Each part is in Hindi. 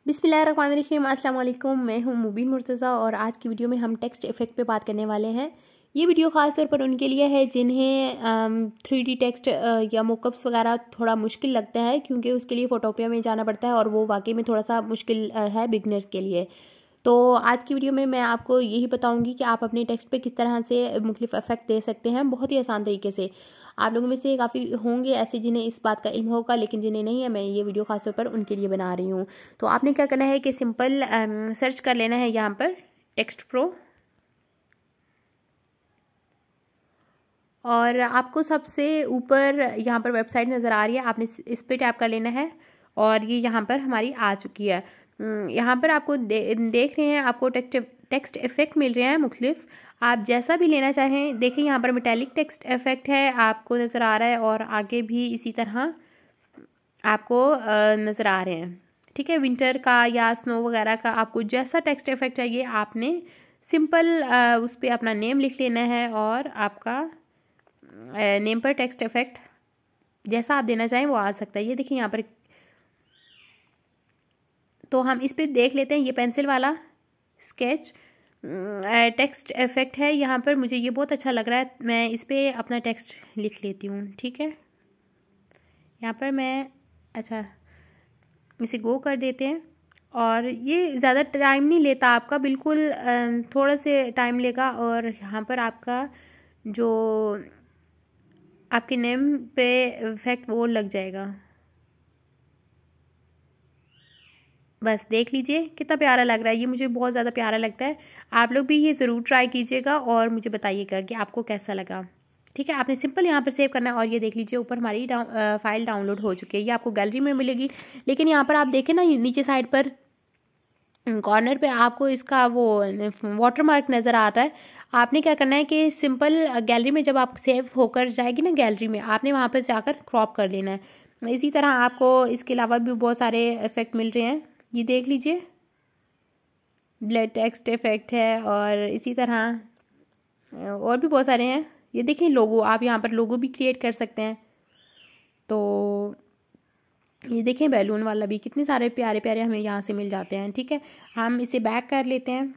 बिस्मिल्लाहिर्रहमानिर्रहीम। अस्सलाम वालेकुम। मैं हूं मुबीन मुर्तज़ा और आज की वीडियो में हम टेक्स्ट इफ़ेक्ट पे बात करने वाले हैं। ये वीडियो ख़ास तौर पर उनके लिए है जिन्हें 3D टेक्स्ट या मोकअप्स वगैरह थोड़ा मुश्किल लगता है, क्योंकि उसके लिए फ़ोटोपिया में जाना पड़ता है और वो वाकई में थोड़ा सा मुश्किल है बिगनर्स के लिए। तो आज की वीडियो में मैं आपको यही बताऊंगी कि आप अपने टेक्स्ट पे किस तरह से मुख्तलिफ इफ़ेक्ट दे सकते हैं बहुत ही आसान तरीके से। आप लोगों में से काफ़ी होंगे ऐसे जिन्हें इस बात का इल्म होगा, लेकिन जिन्हें नहीं है, मैं ये वीडियो खासतौर पर उनके लिए बना रही हूँ। तो आपने क्या करना है कि सिंपल सर्च कर लेना है यहाँ पर टेक्स्ट प्रो, और आपको सबसे ऊपर यहाँ पर वेबसाइट नज़र आ रही है, आपने इस पर टैप कर लेना है और ये यहाँ पर हमारी आ चुकी है। यहाँ पर आपको देख रहे हैं, आपको टेक्स्ट इफ़ेक्ट मिल रहे हैं मुख्तलिफ, आप जैसा भी लेना चाहें। देखिए यहाँ पर मेटालिक टेक्स्ट इफ़ेक्ट है, आपको नज़र आ रहा है, और आगे भी इसी तरह आपको नज़र आ रहे हैं। ठीक है, विंटर का या स्नो वगैरह का आपको जैसा टेक्स्ट इफ़ेक्ट चाहिए, आपने सिंपल उस पर अपना नेम लिख लेना है और आपका नेम पर टेक्स्ट इफ़ेक्ट जैसा आप देना चाहें वो आ सकता है। ये देखिए यहाँ पर, तो हम इस पर देख लेते हैं। ये पेंसिल वाला स्केच टेक्स्ट इफ़ेक्ट है, यहाँ पर मुझे ये बहुत अच्छा लग रहा है, मैं इस पर अपना टेक्स्ट लिख लेती हूँ। ठीक है, यहाँ पर मैं इसे गो कर देते हैं, और ये ज़्यादा टाइम नहीं लेता आपका, बिल्कुल थोड़ा से टाइम लेगा, और यहाँ पर आपका जो आपके नेम पे इफेक्ट वो लग जाएगा। बस देख लीजिए कितना प्यारा लग रहा है, ये मुझे बहुत ज़्यादा प्यारा लगता है। आप लोग भी ये ज़रूर ट्राई कीजिएगा और मुझे बताइएगा कि आपको कैसा लगा। ठीक है, आपने सिंपल यहाँ पर सेव करना है, और ये देख लीजिए ऊपर हमारी फाइल डाउनलोड हो चुकी है। ये आपको गैलरी में मिलेगी, लेकिन यहाँ पर आप देखें ना, नीचे साइड पर कॉर्नर पे आपको इसका वो वाटर मार्क नज़र आ रहा है। आपने क्या करना है कि सिंपल गैलरी में जब आप सेव होकर जाएगी ना गैलरी में, आपने वहाँ पर जाकर क्रॉप कर लेना है। इसी तरह आपको इसके अलावा भी बहुत सारे इफ़ेक्ट मिल रहे हैं, ये देख लीजिए, ब्लड टेक्स्ट इफ़ेक्ट है, और इसी तरह और भी बहुत सारे हैं। ये देखिए लोगो, आप यहाँ पर लोगो भी क्रिएट कर सकते हैं। तो ये देखें बैलून वाला भी, कितने सारे प्यारे प्यारे हमें यहाँ से मिल जाते हैं। ठीक है, हम इसे बैक कर लेते हैं।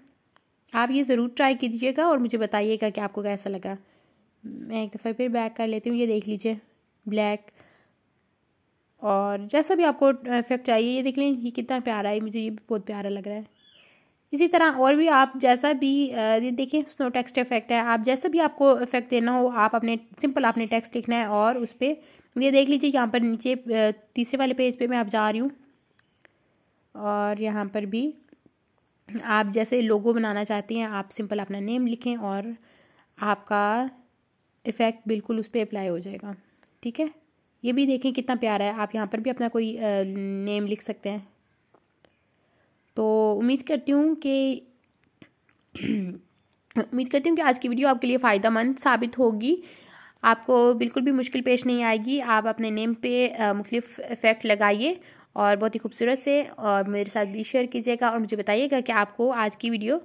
आप ये ज़रूर ट्राई कीजिएगा और मुझे बताइएगा कि आपको कैसा लगा। मैं एक दफ़ा फिर बैक कर लेती हूँ। ये देख लीजिए ब्लैक, और जैसा भी आपको इफेक्ट चाहिए, ये देख लें, ये कितना प्यारा है, मुझे ये बहुत प्यारा लग रहा है। इसी तरह और भी आप जैसा भी ये देखिए स्नो टेक्स्ट इफेक्ट है, आप जैसा भी आपको इफेक्ट देना हो, आप अपने सिंपल आपने टेक्स्ट लिखना है और उस पर ये देख लीजिए। यहाँ पर नीचे तीसरे वाले पेज पे मैं अब जा रही हूँ, और यहाँ पर भी आप जैसे लोगो बनाना चाहती हैं, आप सिंपल अपना नेम लिखें और आपका इफ़ेक्ट बिल्कुल उस पर अप्लाई हो जाएगा। ठीक है, ये भी देखें कितना प्यारा है, आप यहाँ पर भी अपना कोई नेम लिख सकते हैं। तो उम्मीद करती हूँ कि आज की वीडियो आपके लिए फ़ायदेमंद साबित होगी, आपको बिल्कुल भी मुश्किल पेश नहीं आएगी। आप अपने नेम पे मुख्तलिफ इफ़ेक्ट लगाइए और बहुत ही खूबसूरत से, और मेरे साथ भी शेयर कीजिएगा और मुझे बताइएगा कि आपको आज की वीडियो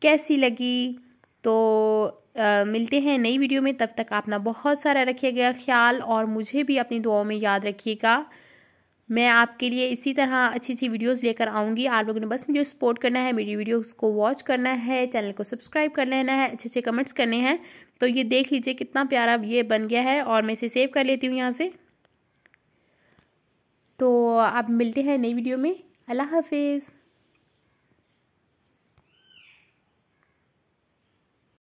कैसी लगी। तो मिलते हैं नई वीडियो में, तब तक अपना बहुत सारा रखिएगा ख्याल, और मुझे भी अपनी दुआओं में याद रखिएगा। मैं आपके लिए इसी तरह अच्छी अच्छी वीडियोस लेकर आऊँगी। आप लोगों ने बस मुझे सपोर्ट करना है, मेरी वीडियोस को वॉच करना है, चैनल को सब्सक्राइब कर लेना है, अच्छे अच्छे कमेंट्स करने हैं। तो ये देख लीजिए कितना प्यारा ये बन गया है, और मैं इसे सेव कर लेती हूँ यहाँ से। तो आप मिलते हैं नई वीडियो में। अल्लाह हाफिज़।